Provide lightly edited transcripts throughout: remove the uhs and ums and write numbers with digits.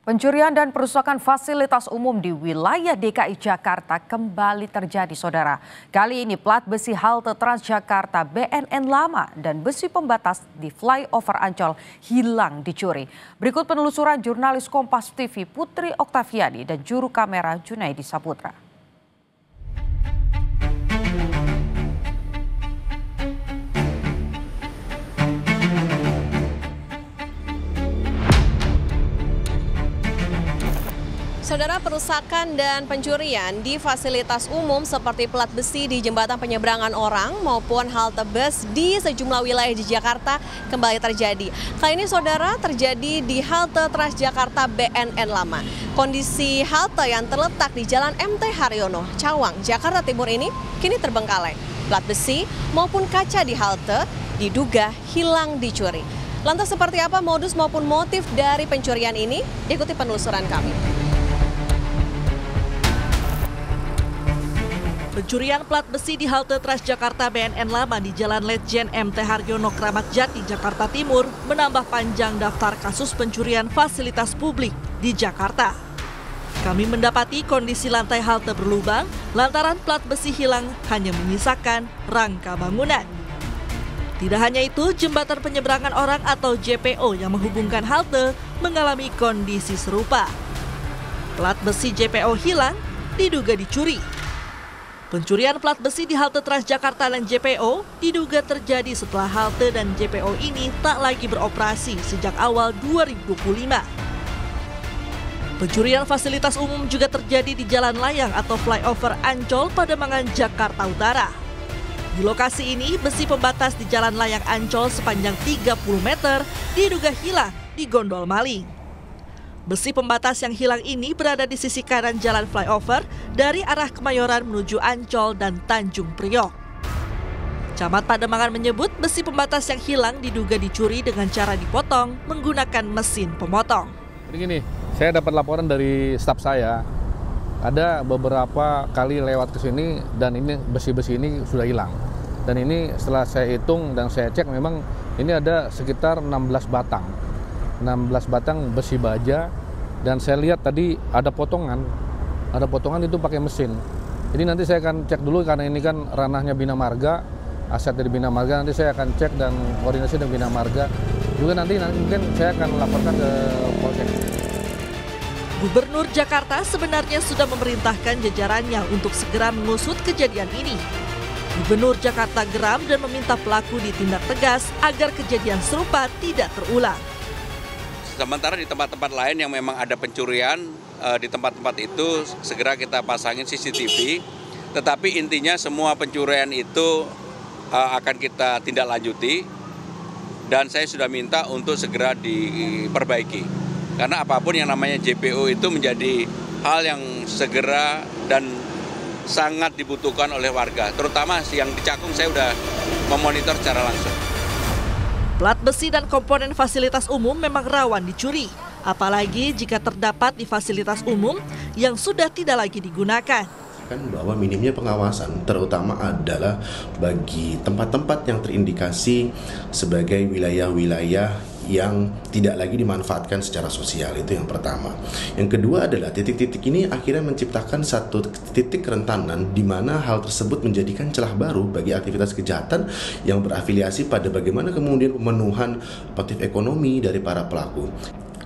Pencurian dan perusakan fasilitas umum di wilayah DKI Jakarta kembali terjadi, saudara. Kali ini plat besi halte Transjakarta BNN lama dan besi pembatas di flyover Ancol hilang dicuri. Berikut penelusuran jurnalis Kompas TV Putri Oktaviani dan juru kamera Junaidi Saputra. Saudara, perusakan dan pencurian di fasilitas umum seperti plat besi di jembatan penyeberangan orang maupun halte bus di sejumlah wilayah di Jakarta kembali terjadi. Kali ini, saudara, terjadi di halte Transjakarta BNN lama. Kondisi halte yang terletak di Jalan MT Haryono, Cawang, Jakarta Timur ini kini terbengkalai. Plat besi maupun kaca di halte diduga hilang dicuri. Lantas seperti apa modus maupun motif dari pencurian ini? Ikuti penelusuran kami. Pencurian plat besi di halte Transjakarta BNN lama di Jalan Letjen MT Haryono, Kramat Jati, Jakarta Timur menambah panjang daftar kasus pencurian fasilitas publik di Jakarta. Kami mendapati kondisi lantai halte berlubang lantaran plat besi hilang hanya menyisakan rangka bangunan. Tidak hanya itu, jembatan penyeberangan orang atau JPO yang menghubungkan halte mengalami kondisi serupa. Plat besi JPO hilang diduga dicuri. Pencurian plat besi di halte Transjakarta dan JPO diduga terjadi setelah halte dan JPO ini tak lagi beroperasi sejak awal 2025. Pencurian fasilitas umum juga terjadi di jalan layang atau flyover Ancol, Pademangan, Jakarta Utara. Di lokasi ini, besi pembatas di jalan layang Ancol sepanjang 30 meter diduga hilang di gondol maling. Besi pembatas yang hilang ini berada di sisi kanan jalan flyover dari arah Kemayoran menuju Ancol dan Tanjung Priok. Camat Pademangan menyebut besi pembatas yang hilang diduga dicuri dengan cara dipotong menggunakan mesin pemotong. Jadi gini, saya dapat laporan dari staf saya, ada beberapa kali lewat ke sini dan ini besi-besi ini sudah hilang. Dan ini setelah saya hitung dan saya cek memang ini ada sekitar 16 batang besi baja, dan saya lihat tadi ada potongan itu pakai mesin. Jadi nanti saya akan cek dulu karena ini kan ranahnya Bina Marga, aset dari Bina Marga, nanti saya akan cek dan koordinasi dengan Bina Marga. Juga nanti mungkin saya akan laporkan ke Polsek. Gubernur Jakarta sebenarnya sudah memerintahkan jajarannya untuk segera mengusut kejadian ini. Gubernur Jakarta geram dan meminta pelaku ditindak tegas agar kejadian serupa tidak terulang. Sementara di tempat-tempat lain yang memang ada pencurian, di tempat-tempat itu segera kita pasangin CCTV. Tetapi intinya semua pencurian itu akan kita tindak lanjuti. Dan saya sudah minta untuk segera diperbaiki. Karena apapun yang namanya JPO itu menjadi hal yang segera dan sangat dibutuhkan oleh warga. Terutama yang di Cakung saya sudah memonitor secara langsung. Plat besi dan komponen fasilitas umum memang rawan dicuri, apalagi jika terdapat di fasilitas umum yang sudah tidak lagi digunakan. Bahwa minimnya pengawasan terutama adalah bagi tempat-tempat yang terindikasi sebagai wilayah-wilayah yang tidak lagi dimanfaatkan secara sosial, itu yang pertama. Yang kedua adalah titik-titik ini akhirnya menciptakan satu titik kerentanan di mana hal tersebut menjadikan celah baru bagi aktivitas kejahatan yang berafiliasi pada bagaimana kemudian pemenuhan motif ekonomi dari para pelaku.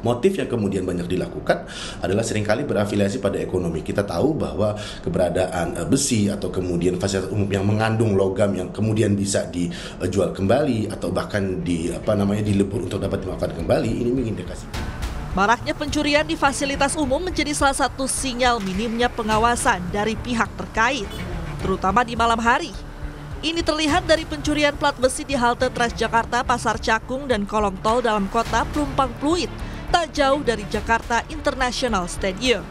Motif yang kemudian banyak dilakukan adalah seringkali berafiliasi pada ekonomi. Kita tahu bahwa keberadaan besi atau kemudian fasilitas umum yang mengandung logam yang kemudian bisa dijual kembali atau bahkan dilebur untuk dapat dimanfaatkan kembali, ini mengindikasi. Maraknya pencurian di fasilitas umum menjadi salah satu sinyal minimnya pengawasan dari pihak terkait, terutama di malam hari. Ini terlihat dari pencurian plat besi di halte Transjakarta, Pasar Cakung, dan kolong tol dalam kota Pelumpang Pluit, tak jauh dari Jakarta International Stadium.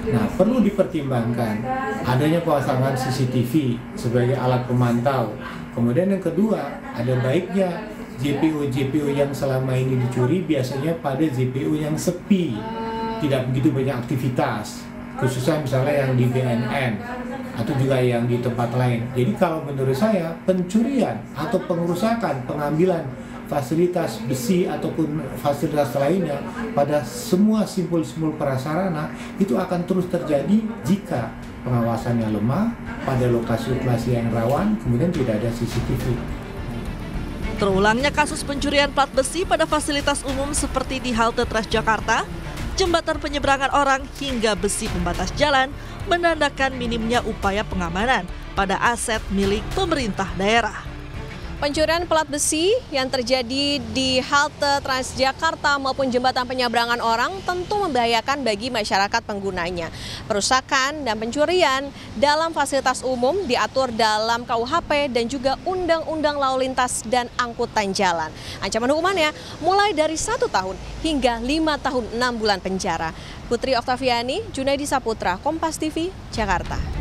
Nah, perlu dipertimbangkan adanya pasangan CCTV sebagai alat pemantau. Kemudian yang kedua, ada baiknya JPO yang selama ini dicuri biasanya pada JPO yang sepi, tidak begitu banyak aktivitas, khususnya misalnya yang di BNN atau juga yang di tempat lain. Jadi kalau menurut saya pencurian atau pengerusakan, pengambilan fasilitas besi ataupun fasilitas lainnya pada semua simpul-simpul prasarana itu akan terus terjadi jika pengawasannya lemah pada lokasi-lokasi yang rawan, kemudian tidak ada CCTV. Terulangnya kasus pencurian plat besi pada fasilitas umum seperti di halte Transjakarta, jembatan penyeberangan orang hingga besi pembatas jalan menandakan minimnya upaya pengamanan pada aset milik pemerintah daerah. Pencurian plat besi yang terjadi di halte Transjakarta maupun jembatan penyeberangan orang tentu membahayakan bagi masyarakat penggunanya. Perusakan dan pencurian dalam fasilitas umum diatur dalam KUHP dan juga Undang-Undang Lalu Lintas dan Angkutan Jalan. Ancaman hukumannya mulai dari 1 tahun hingga 5 tahun 6 bulan penjara. Putri Oktaviani, Junaidi Saputra, Kompas TV, Jakarta.